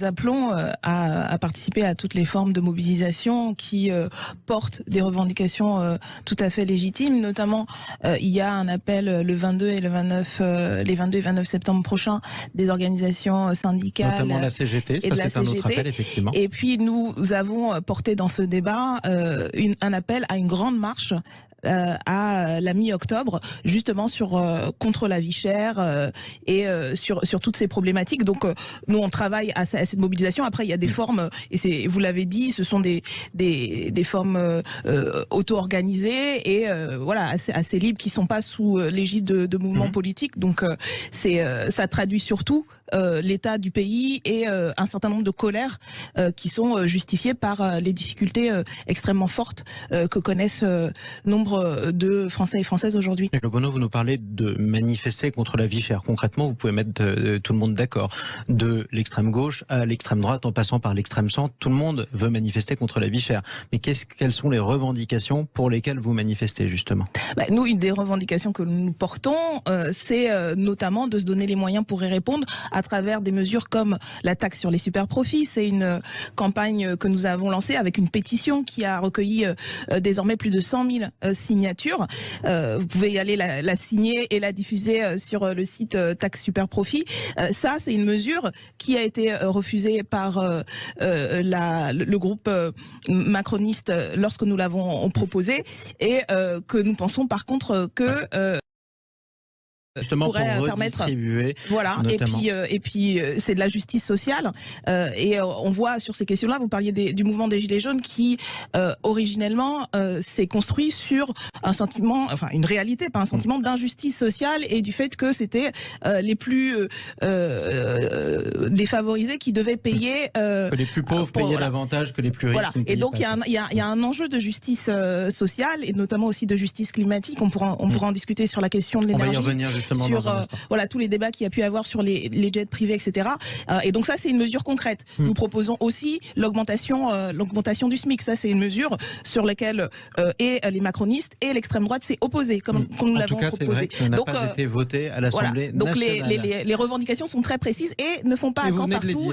Nous appelons à participer à toutes les formes de mobilisation qui portent des revendications tout à fait légitimes. Notamment, il y a un appel le 22 et le 29, les 22 et 29 septembre prochains des organisations syndicales. Notamment la CGT, ça c'est un autre appel, effectivement. Et puis nous avons porté dans ce débat un appel à une grande marche à la mi-octobre, justement contre la vie chère et sur toutes ces problématiques. Donc nous on travaille à cette mobilisation. Après il y a des formes, et vous l'avez dit, ce sont des formes auto-organisées et voilà assez libres, qui sont pas sous l'égide de mouvements politiques. Donc ça traduit surtout l'état du pays et un certain nombre de colères qui sont justifiées par les difficultés extrêmement fortes que connaissent nombre de Français et Françaises aujourd'hui. Le Bono, vous nous parlez de manifester contre la vie chère. Concrètement, vous pouvez mettre tout le monde d'accord. De l'extrême gauche à l'extrême droite, en passant par l'extrême centre, tout le monde veut manifester contre la vie chère. Mais quelles sont les revendications pour lesquelles vous manifestez, justement? Nous, une des revendications que nous portons, c'est notamment de se donner les moyens pour y répondre à travers des mesures comme la taxe sur les super-profits. C'est une campagne que nous avons lancée avec une pétition qui a recueilli désormais plus de 100 000 signatures. Vous pouvez y aller la signer et la diffuser sur le site Taxe Super-Profit. Ça, c'est une mesure qui a été refusée par le groupe macroniste lorsque nous l'avons proposé, et que nous pensons par contre que justement pour redistribuer, voilà, notamment. et puis c'est de la justice sociale, et on voit sur ces questions-là, vous parliez du mouvement des Gilets jaunes qui originellement s'est construit sur un sentiment, enfin une réalité, pas un sentiment d'injustice sociale, et du fait que c'était les plus défavorisés qui devaient payer, que les plus pauvres payaient davantage que les plus riches. Voilà. Et donc il y a un enjeu de justice sociale, et notamment aussi de justice climatique. On pourra en discuter sur la question de l'énergie. On va y revenir justement sur voilà, tous les débats qu'il y a pu avoir sur les jets privés, etc. Et donc ça, c'est une mesure concrète. Nous proposons aussi l'augmentation du SMIC. Ça, c'est une mesure sur laquelle et les macronistes et l'extrême droite s'est opposée, comme nous l'avons proposé. C'est vrai que ça n'a pas été voté à l'Assemblée nationale. Donc les revendications sont très précises et ne font pas accord partout.